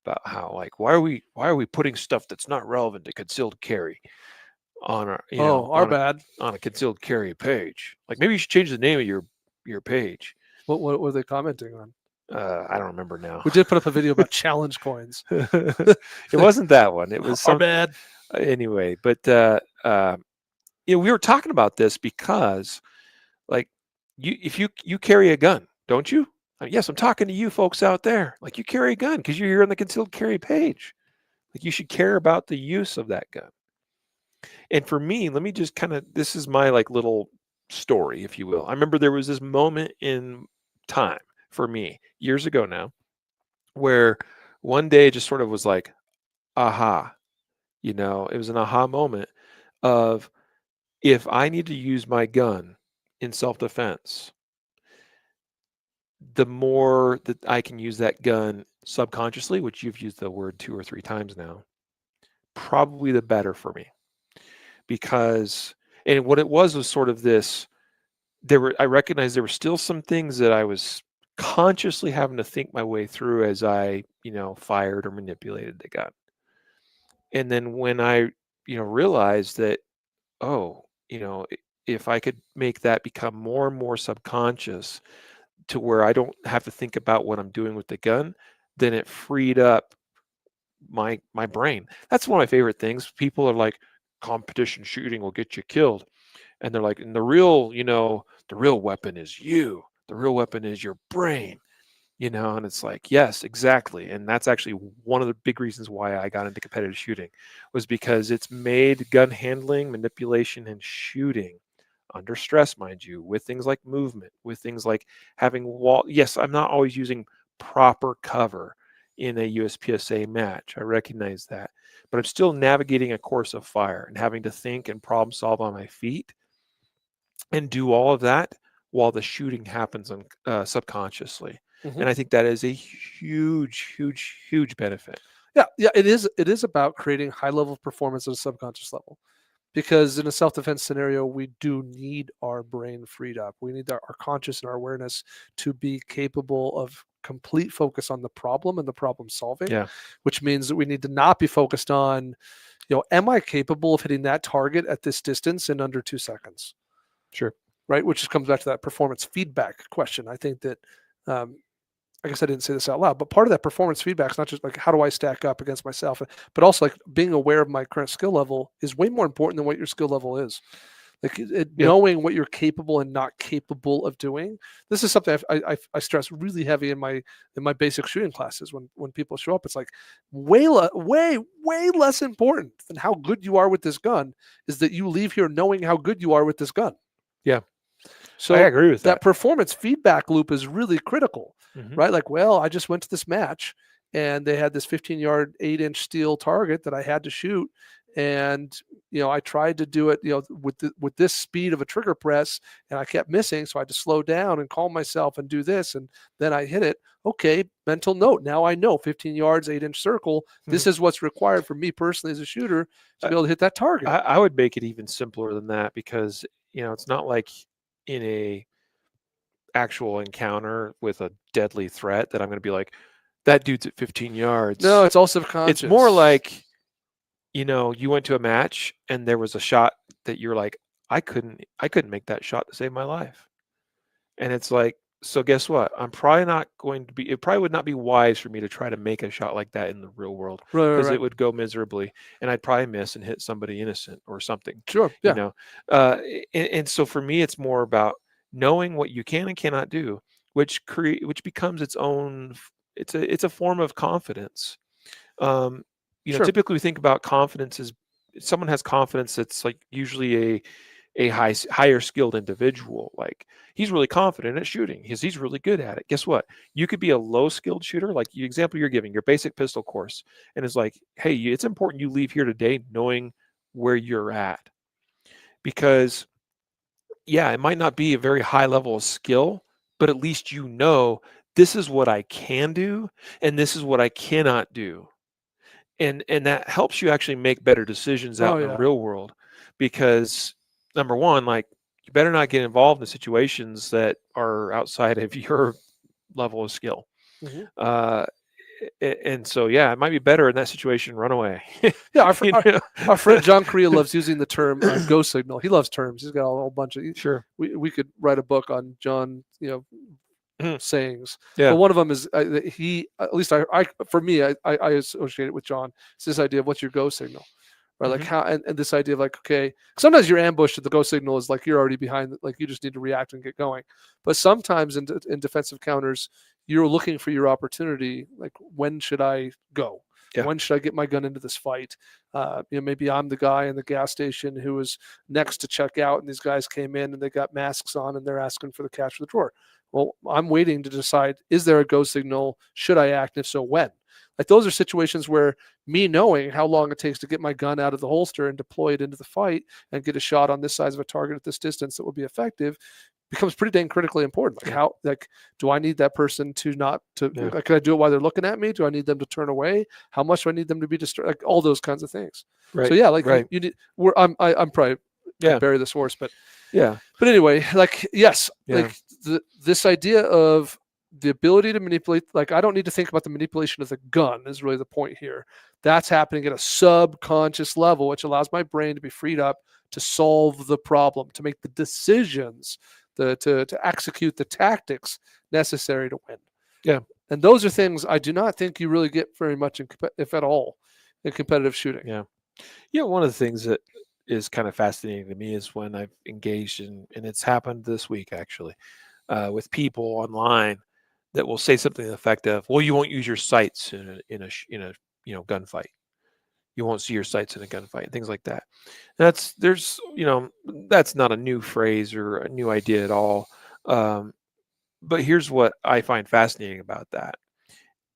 about how, like, why are we putting stuff that's not relevant to concealed carry on our Our bad. on a concealed carry page? Like, maybe you should change the name of your page. What were they commenting on? I don't remember now. We did put up a video about challenge coins. It wasn't that one. It was Our bad. anyway. But we were talking about this because, like, if you carry a gun, don't you? Yes, I'm talking to you folks out there. Like, you carry a gun because you're here on the concealed carry page. Like, you should care about the use of that gun. And for me, let me just this is my, like, little story, if you will. I remember there was this moment in time for me years ago now where one day it just sort of was like, aha, it was an aha moment of, if I need to use my gun in self-defense, the more that I can use that gun subconsciously, which you've used the word 2 or 3 times now, probably the better for me. Because, and what it was sort of this, I recognized there were still some things that I was consciously having to think my way through as I, fired or manipulated the gun. And then when I, realized that, oh, if I could make that become more and more subconscious to where I don't have to think about what I'm doing with the gun, then it freed up my brain. That's one of my favorite things. People are like, competition shooting will get you killed. And they're like, and the real weapon is you. The real weapon is your brain. And it's like, yes, exactly. And that's actually one of the big reasons why I got into competitive shooting, was because it's made gun handling, manipulation, and shooting under stress, mind you, with things like movement, with things like having wall. Yes, I'm not always using proper cover in a USPSA match. I recognize that, but I'm still navigating a course of fire and having to think and problem solve on my feet and do all of that while the shooting happens subconsciously. Mm-hmm. And I think that is a huge, huge, huge benefit. Yeah, it is about creating high level performance at a subconscious level, because in a self-defense scenario, we do need our brain freed up. We need our conscious and our awareness to be capable of complete focus on the problem and the problem solving. Yeah. Which means that we need to not be focused on, am I capable of hitting that target at this distance in under 2 seconds? Sure. Right, which just comes back to that performance feedback question. I think that, I guess I didn't say this out loud, but part of that performance feedback is not just like, how do I stack up against myself, but also like being aware of my current skill level is way more important than what your skill level is. Like knowing what you're capable and not capable of doing. This is something I stress really heavy in my basic shooting classes. When people show up, it's like way less important than how good you are with this gun is that you leave here knowing how good you are with this gun. Yeah. So I agree with that. Performance feedback loop is really critical, Mm-hmm. right? Like, well, I just went to this match and they had this 15-yard, 8-inch steel target that I had to shoot. And, I tried to do it, with this speed of a trigger press, and I kept missing. So I had to slow down and calm myself and do this. And then I hit it. Okay, mental note. Now I know 15 yards, 8-inch circle. This is what's required for me personally as a shooter to be able to hit that target. I would make it even simpler than that, because, it's not like in a actual encounter with a deadly threat that I'm going to be like, that dude's at 15 yards. No, it's all subconscious. It's more like, you went to a match and there was a shot that you're like, I couldn't make that shot to save my life. And it's like, so guess what? I'm probably not going to be, it probably would not be wise for me to try to make a shot like that in the real world, because it would go miserably and I'd probably miss and hit somebody innocent or something. Sure. Yeah. And so for me, it's more about knowing what you can and cannot do, which becomes its own, it's a form of confidence. Sure. Typically we think about confidence as someone has confidence, it's like usually a higher skilled individual. Like he's really confident at shooting because he's really good at it. Guess what? You could be a low skilled shooter, like the example you're giving, your basic pistol course, and it's like, hey, it's important you leave here today knowing where you're at, because yeah, it might not be a very high level of skill, but at least you know this is what I can do and this is what I cannot do. And that helps you actually make better decisions out Oh in the yeah. real world, because number one, like you better not get involved in situations that are outside of your level of skill. Hmm. Uh, and so, yeah, it might be better in that situation, run away. Yeah, You know? our friend John Korea loves using the term go signal. He loves terms. He's got a whole bunch of. Sure. We could write a book on John, Mhm. sayings. But Yeah. one of them is that he, at least I for me, I associate it with John. It's this idea of what's your go signal, right? Like Hmm. how, and this idea of like, okay, sometimes you're ambushed at the go signal is like you're already behind, like you just need to react and get going. But sometimes in defensive counters, you're looking for your opportunity. Like, when should I go? Yeah. When should I get my gun into this fight? Maybe I'm the guy in the gas station who was next to check out, and these guys came in and they got masks on and they're asking for the cash for the drawer. Well, I'm waiting to decide, is there a go signal? Should I act? And if so, when? Like, those are situations where me knowing how long it takes to get my gun out of the holster and deploy it into the fight and get a shot on this size of a target at this distance that will be effective becomes pretty dang critically important. Like, Yeah. how, like, do I need that person to not to, Yeah. like, can I do it while they're looking at me? Do I need them to turn away? How much do I need them to be distracted? Like, all those kinds of things. So Right. yeah, like Right. you need, I'm probably gonna Yeah. bury this horse, but Yeah. anyway, like, yes, Yeah. like this idea of the ability to manipulate, like, I don't need to think about the manipulation of the gun is really the point here. That's happening at a subconscious level, which allows my brain to be freed up to solve the problem, to make the decisions, to execute the tactics necessary to win. Yeah. And those are things I do not think you really get very much if at all, in competitive shooting. Yeah. You know, one of the things that is kind of fascinating to me is when I've engaged in, and it's happened this week actually, with people online that will say something to the effect of, "Well, you won't use your sights in a gunfight. You won't see your sights in a gunfight," things like that. That's not a new phrase or a new idea at all. But here's what I find fascinating about that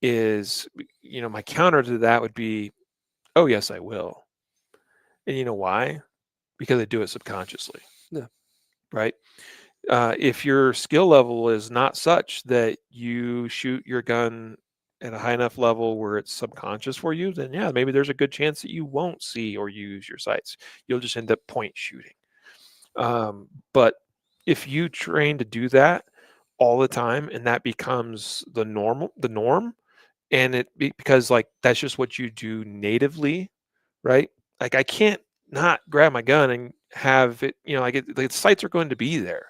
is, my counter to that would be, "Oh, yes, I will." And you know why? Because I do it subconsciously, Yeah. right? If your skill level is not such that you shoot your gun at a high enough level where it's subconscious for you, then yeah, maybe there's a good chance that you won't see or use your sights. You'll just end up point shooting. But if you train to do that all the time and that becomes the norm, and because like that's just what you do natively, right? Like I can't not grab my gun and have it, like the sights are going to be there.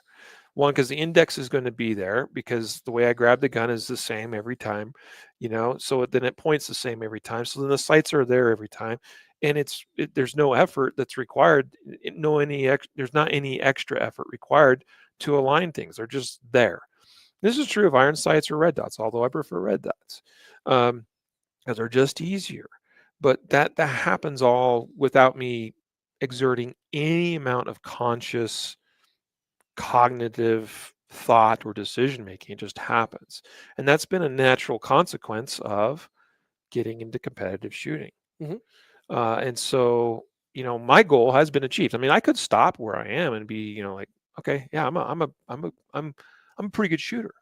One, because the index is going to be there because the way I grab the gun is the same every time, so then it points the same every time. So then the sights are there every time. And there's no effort that's required. There's not any extra effort required to align things. They're just there. This is true of iron sights or red dots, although I prefer red dots. Because they're just easier. But that happens all without me exerting any amount of conscious cognitive thought or decision making. It just happens. And that's been a natural consequence of getting into competitive shooting. Hmm. And so, my goal has been achieved. I mean, I could stop where I am and be, like, okay, yeah, I'm a pretty good shooter,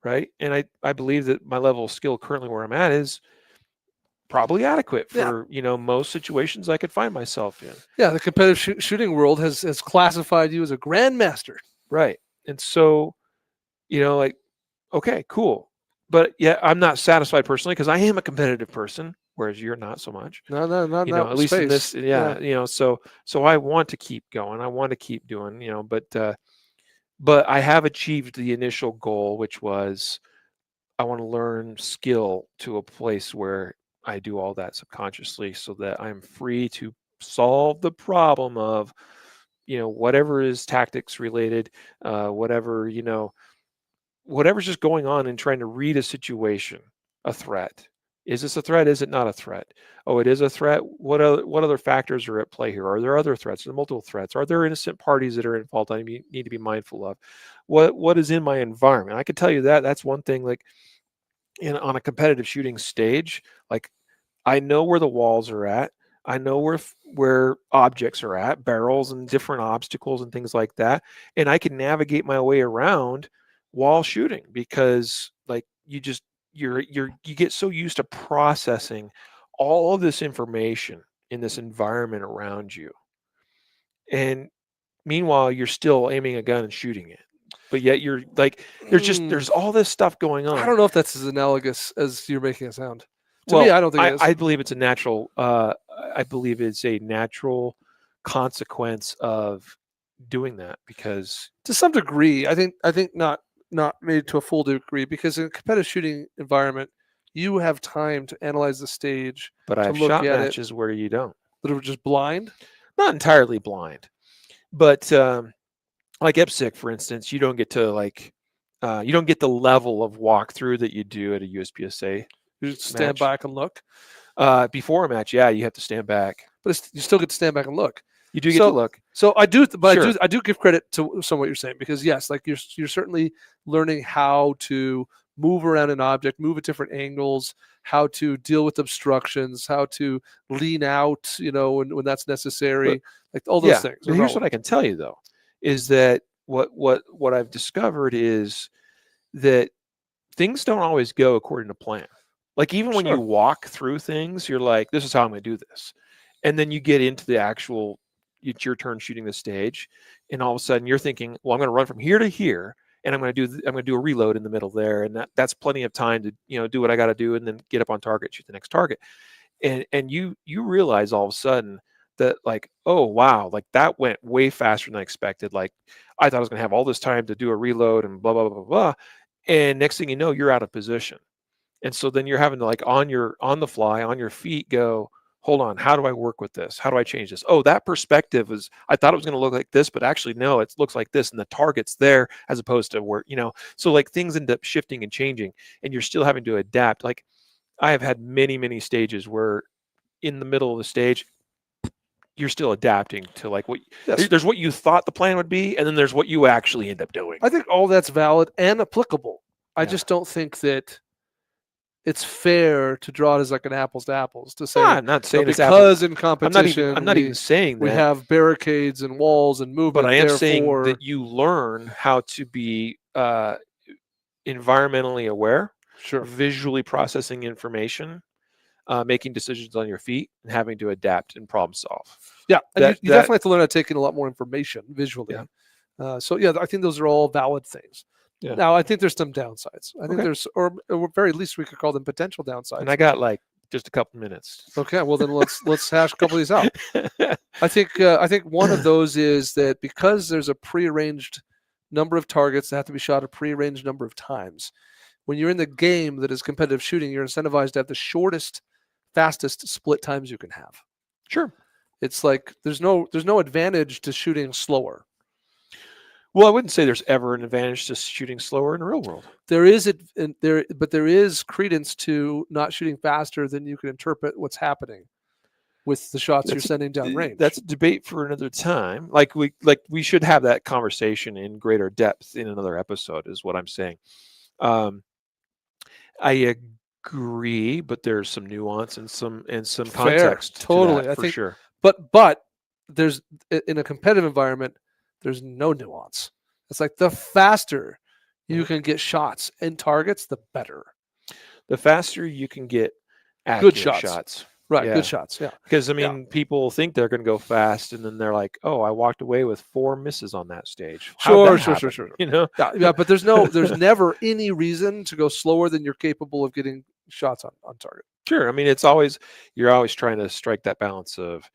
right? And I believe that my level of skill currently where I'm at is probably adequate Yeah. for most situations I could find myself in. Yeah. The competitive shooting world has classified you as a grandmaster. Right. And so, like, okay, cool. But yeah, I'm not satisfied personally because I am a competitive person, whereas you're not so much. No, not in that At least in space. this, yeah, so I want to keep going. I want to keep doing, but I have achieved the initial goal, which was I want to learn skill to a place where I do all that subconsciously so that I'm free to solve the problem of, whatever is tactics related, whatever, whatever's just going on and trying to read a situation, a threat, Is this a threat? Is it not a threat? Oh, it is a threat. What other factors are at play here? Are there other threats? Are there multiple threats? Are there innocent parties that are involved I need to be mindful of? What is in my environment? I can tell you that. That's one thing. Like on a competitive shooting stage, like I know where the walls are at. I know where objects are at, barrels and different obstacles and things like that, and I can navigate my way around while shooting because like you get so used to processing all of this information in this environment around you, and meanwhile you're still aiming a gun and shooting it, but yet you're like there's all this stuff going I on. don't know if that's as analogous as you're making it sound. To me, Well, I don't think it is. I believe it's a natural. I believe it's a natural consequence of doing that because. To some degree, I think not maybe to a full degree, because in a competitive shooting environment, you have time to analyze the stage, But to I've look shot at it, matches where you don't. that are just blind. Not entirely blind, but like EPSIC, for instance, you don't get to you don't get the level of walkthrough that you do at a USPSA You just stand match. back and look. Before a match, yeah, you have to stand back. But you still get to stand back and look. You do get to look. So I do, but Sure. I do give credit to some of what you're saying, because yes, like you're certainly learning how to move around an object, move at different angles, how to deal with obstructions, how to lean out, when that's necessary, like all those things. But here's what I can tell you though, is that what I've discovered is that things don't always go according to plan. Like even when you Sure. walk through things, you're like, this is how I'm going to do this. And then you get into the actual, it's your turn shooting the stage. And all of a sudden you're thinking, well, I'm going to run from here to here. And I'm going to do a reload in the middle there. And that's plenty of time to, do what I got to do and then get up on target, shoot the next target. And you realize all of a sudden that like, oh, wow, like that went way faster than I expected. Like I thought I was going to have all this time to do a reload and blah, blah, blah, blah, blah. And next thing you know, you're out of position. And so then you're having to like on the fly, on your feet, go, hold on, how do I work with this? How do I change this? Oh, that perspective is, I thought it was going to look like this, but actually no, it looks like this. And the target's there as opposed to where, so like things end up shifting and changing and you're still having to adapt. Like I have had many, many stages where in the middle of the stage, you're still adapting to like there's what you thought the plan would be. And then there's what you actually end up doing. I think all that's valid and applicable. I just don't think that it's fair to draw it as like an apples to apples to say, I'm not saying it's because in competition, I'm not even saying that we have barricades and walls and movement. But I am saying that you learn how to be environmentally aware, visually processing information, making decisions on your feet, and having to adapt and problem solve. Yeah, and you definitely have to learn how to take in a lot more information visually. Yeah. I think those are all valid things. Yeah. Now, I think there's some downsides. I think there's, or at very least, we could call them potential downsides. And I got like just a couple minutes. Okay, well then let's hash a couple of these out. I think one of those is that because there's a prearranged number of targets that have to be shot a prearranged number of times, when you're in the game that is competitive shooting, you're incentivized to have the shortest, fastest split times you can have. Sure. It's like there's no advantage to shooting slower. Well, I wouldn't say there's ever an advantage to shooting slower in the real world. There is credence to not shooting faster than you can interpret what's happening with the shots you're sending down range. That's a debate for another time. Like we should have that conversation in greater depth in another episode, is what I'm saying. I agree, but there's some nuance and some context. Totally, to that, for sure. But there's, in a competitive environment, there's no nuance. It's like the faster you can get shots and targets, the better. The faster you can get accurate good shots. Right, good shots, yeah. Because, people think they're going to go fast, and then they're like, oh, I walked away with 4 misses on that stage. Sure. Yeah, but there's never any reason to go slower than you're capable of getting shots on target. Sure. You're always trying to strike that balance of,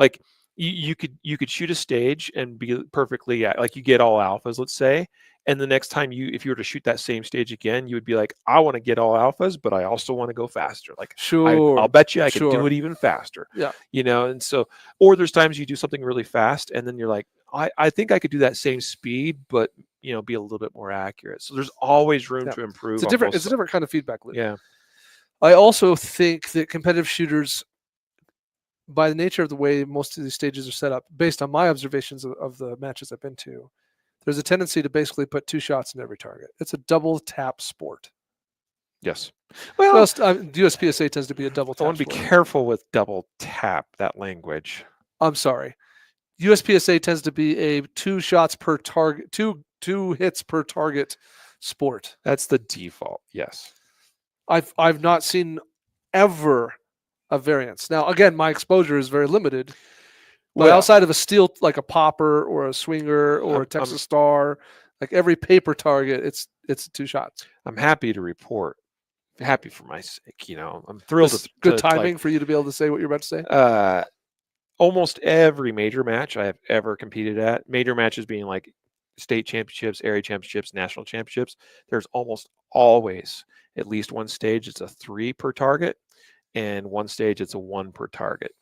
like, you could shoot a stage and be perfectly like you get all alphas, let's say, and the next time if you were to shoot that same stage again, you would be like, I want to get all alphas, but I also want to go faster. Like, I'll bet you I can do it even faster. Yeah. And so, or there's times you do something really fast and then you're like, I think I could do that same speed, but be a little bit more accurate. So there's always room to improve. It's a different kind of feedback loop. Yeah. I also think that competitive shooters, by the nature of the way most of these stages are set up, based on my observations of the matches I've been to, there's a tendency to basically put 2 shots in every target. It's a double tap sport. Yes. Well, Well, USPSA tends to be a double I tap want to be sport. careful with double tap, that language. I'm sorry. USPSA tends to be a 2 shots per target, two hits per target sport. That's the default. Yes. I've not seen ever a variance. Now, again, my exposure is very limited. But Well, outside of a steel, like a popper or a swinger or a Texas Star, like every paper target, it's 2 shots. I'm happy to report. Happy for my sake, I'm thrilled This to, good to timing like for you to be able to say what you're about to say. almost every major match I have ever competed at, major matches being like state championships, area championships, national championships, there's almost always at least one stage it's a 3 per target, and one stage it's a 1 per target.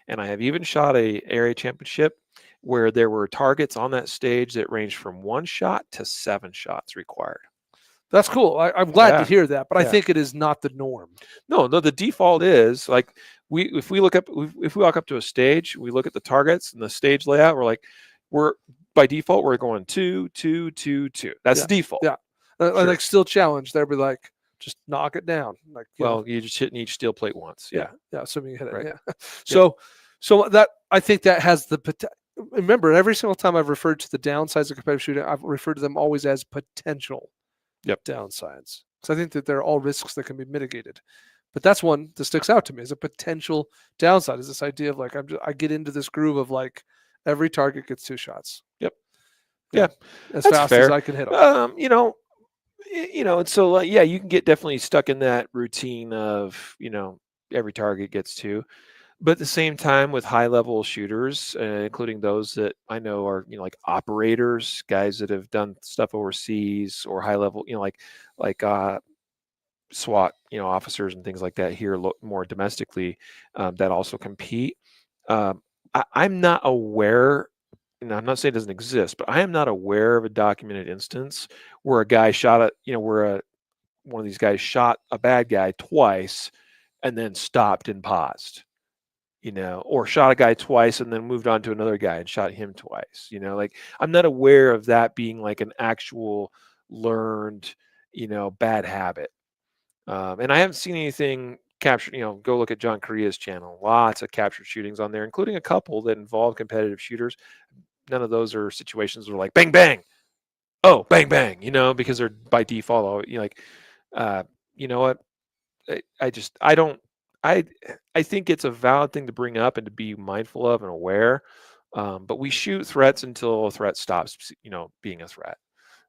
And I have even shot a area championship where there were targets on that stage that ranged from 1 shot to 7 shots required. That's cool. I'm glad to Yeah. hear that, but I Yeah. think it is not the norm. No, the default is like if we walk up to a stage, we look at the targets and the stage layout, we're by default we're going 2, 2, 2, 2. That's the default. Yeah. Sure. Like still challenge, they'll be like, just knock it down. Like, you just hit each steel plate once. Yeah. Yeah. Assuming you hit it. Right. Yeah. So that I think that has the potential. Remember, every single time I've referred to the downsides of competitive shooting, I've referred to them always as potential downsides. So I think that they're all risks that can be mitigated. But that's one that sticks out to me as a potential downside, is this idea of like I get into this groove of like every target gets 2 shots. Yep. Yeah. As That's fast fair. as I can hit them. And so you can get definitely stuck in that routine of, every target gets 2. But at the same time, with high-level shooters, including those that I know are, like operators, guys that have done stuff overseas, or high-level, like SWAT, officers and things like that here more domestically, that also compete. I'm not aware, and I'm not saying it doesn't exist, but I am not aware of a documented instance where a guy one of these guys shot a bad guy twice and then stopped and paused. Or shot a guy twice and then moved on to another guy and shot him twice. Like I'm not aware of that being like an actual learned, bad habit. And I haven't seen anything captured. Go look at John Correa's channel. Lots of captured shootings on there, including a couple that involve competitive shooters. None of those are situations where like bang bang, oh bang bang, because they're by default. You know what? I think it's a valid thing to bring up and to be mindful of and aware. But we shoot threats until a threat stops, being a threat.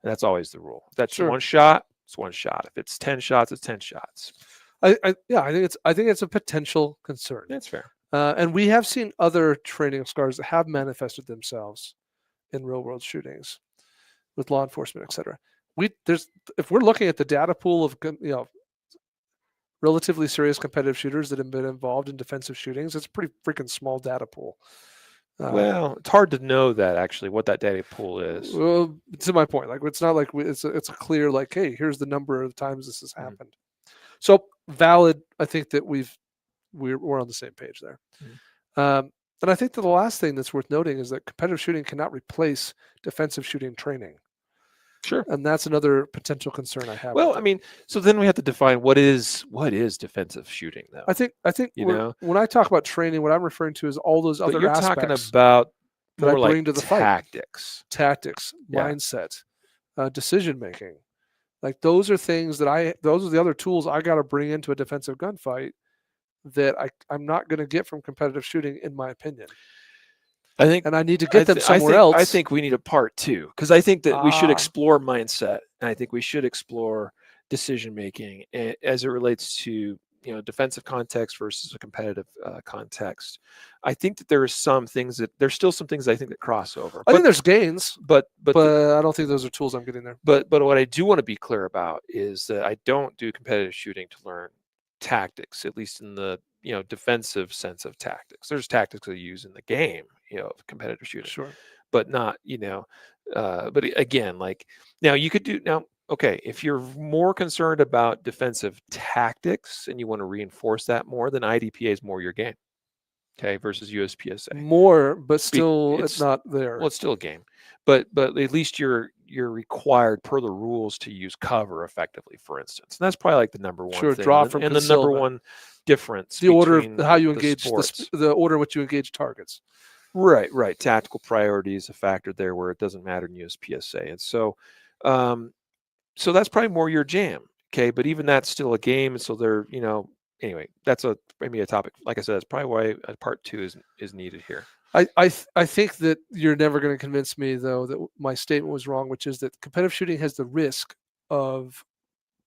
And that's always the rule. If that's 1 shot, it's 1 shot. If it's 10 shots, it's 10 shots. I think it's a potential concern. That's fair. And we have seen other training scars that have manifested themselves in real world shootings with law enforcement, et cetera. If we're looking at the data pool of relatively serious competitive shooters that have been involved in defensive shootings, it's a pretty freaking small data pool. Well, it's hard to know that actually what that data pool is. Well, to my point, like it's not like it's a clear like, hey, here's the number of times this has happened. So valid. I think that we're on the same page there. And I think that the last thing that's worth noting is that competitive shooting cannot replace defensive shooting training. Sure. And that's another potential concern I have. Well, I mean, so then we have to define what is defensive shooting, though. I think when I talk about training, what I'm referring to is all those other aspects. You're talking about that I bring like to the tactics, mindset, decision making. Like those are things that those are the other tools I got to bring into a defensive gunfight that I'm not going to get from competitive shooting, in my opinion. And I need to get them somewhere else. I think we need a part 2, because I think that we should explore mindset, and I think we should explore decision making as it relates to defensive context versus a competitive context. I think that there's still some things I think that cross over. I think there's gains, but I don't think those are tools I'm getting there. But what I do want to be clear about is that I don't do competitive shooting to learn tactics, at least in the defensive sense of tactics. There's tactics that you use in the game, of competitive shooting, sure, but not but again, like now you could do okay, if you're more concerned about defensive tactics and you want to reinforce that more, then IDPA is more your game. Okay, versus USPSA. More, but still It's not there. well, it's still a game, but at least you're required per the rules to use cover effectively, for instance. And that's probably like the number one Sure, thing, draw from and the number concealment. one difference The order of between how you the engage sports. the order in which you engage targets. Right. Tactical priority is a factor there where it doesn't matter in USPSA, and um, so that's probably more your jam. Okay, but even that's still a game, and so they're anyway. That's maybe a topic. Like I said, that's probably why part 2 is needed here. I think that you're never going to convince me, though, that my statement was wrong, which is that competitive shooting has the risk of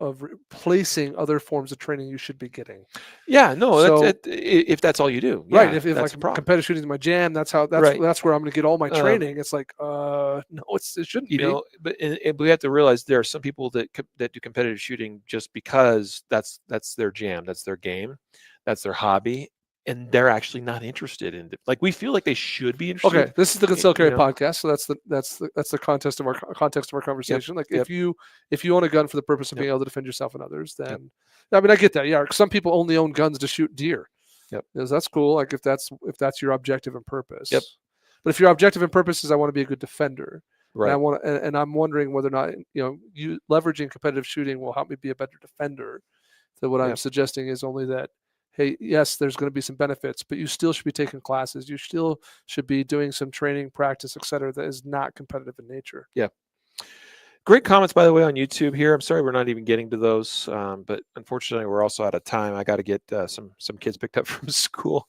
replacing other forms of training you should be getting. Yeah, no, So, if that's all you do, right? yeah, If that's like a problem. competitive shooting is my jam, that's where I'm going to get all my training. It's like, no, it shouldn't be. But we have to realize there are some people that do competitive shooting just because that's their jam, that's their game, that's their hobby, and they're actually not interested in it. Like we feel like they should be interested. Okay, this is the Concealed Carry podcast, so that's the context of our conversation. Like if you own a gun for the purpose of being able to defend yourself and others, then I mean I get that. Yeah, some people only own guns to shoot deer. Yep, that's cool. Like if that's your objective and purpose. Yep. But if your objective and purpose is I want to be a good defender, right? And I'm wondering whether or not you leveraging competitive shooting will help me be a better defender. So what I'm suggesting is only that. Hey, yes, there's going to be some benefits, but you still should be taking classes. You still should be doing some training, practice, et cetera, that is not competitive in nature. Yeah. Great comments, by the way, on YouTube here. I'm sorry we're not even getting to those, but unfortunately, we're also out of time. I got to get some kids picked up from school.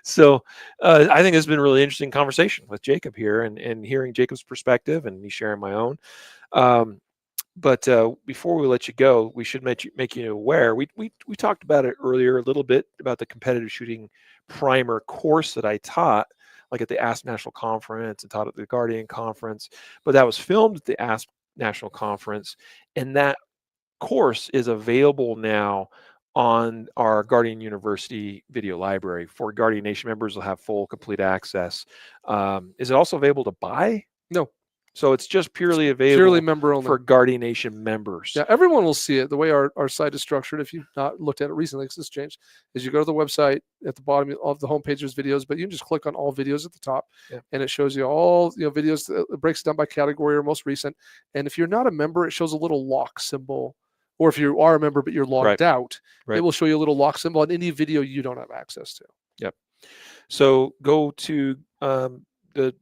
So I think it's been a really interesting conversation with Jacob here and hearing Jacob's perspective and me sharing my own. But before we let you go, we should make you aware. We talked about it earlier a little bit about the competitive shooting primer course that I taught, like at the ASP National Conference and taught at the Guardian Conference. But that was filmed at the ASP National Conference, and that course is available now on our Guardian University video library. For Guardian Nation members, will have full, complete access. Is it also available to buy? No. So it's just purely available member only for Guardian Nation members. Yeah, everyone will see it. The way our site is structured, if you've not looked at it recently, because it's changed, is you go to the website at the bottom of the homepage, there's videos, but you can just click on all videos at the top, and it shows you all videos. It breaks it down by category or most recent. And if you're not a member, it shows a little lock symbol. Or if you are a member but you're logged out, it will show you a little lock symbol on any video you don't have access to. Yep. So go to the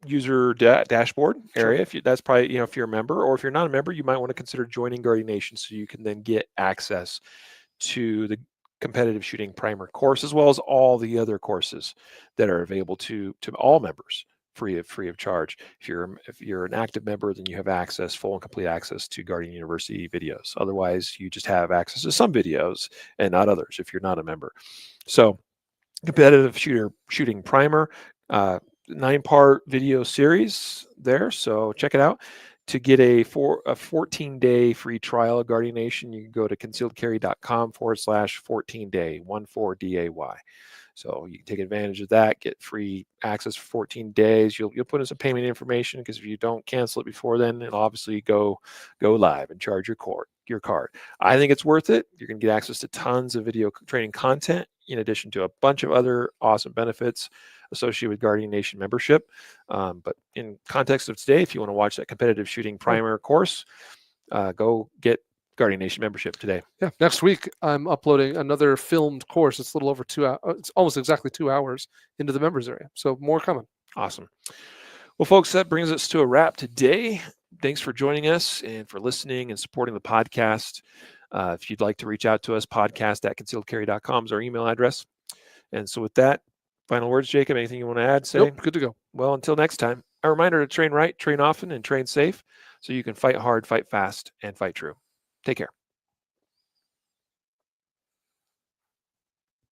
user dashboard area. If that's probably if you're a member, or if you're not a member, you might want to consider joining Guardian Nation so you can then get access to the competitive shooting primer course, as well as all the other courses that are available to all members free of charge. If you're an active member, then you have full and complete access to Guardian University videos. Otherwise, you just have access to some videos and not others if you're not a member. So competitive shooting primer, 9-part video series there. So check it out. To get a 14-day free trial of Guardian Nation, you can go to concealedcarry.com/14-day, 14DAY. So you can take advantage of that, get free access for 14 days. You'll put in some payment information, because if you don't cancel it before then, it'll obviously go live and charge your card. I think it's worth it. You're going to get access to tons of video training content, in addition to a bunch of other awesome benefits associated with Guardian Nation membership. But in context of today, if you want to watch that competitive shooting primer course, go get Guardian Nation membership today. Yeah, next week I'm uploading another filmed course. It's a little over 2 hours. It's almost exactly 2 hours into the members area. So more coming. Awesome. Well, folks, that brings us to a wrap today. Thanks for joining us and for listening and supporting the podcast. If you'd like to reach out to us, podcast@concealedcarry.com is our email address. And so with that, final words, Jacob, anything you want to add? Nope, good to go. Well, until next time, a reminder to train right, train often, and train safe so you can fight hard, fight fast, and fight true. Take care.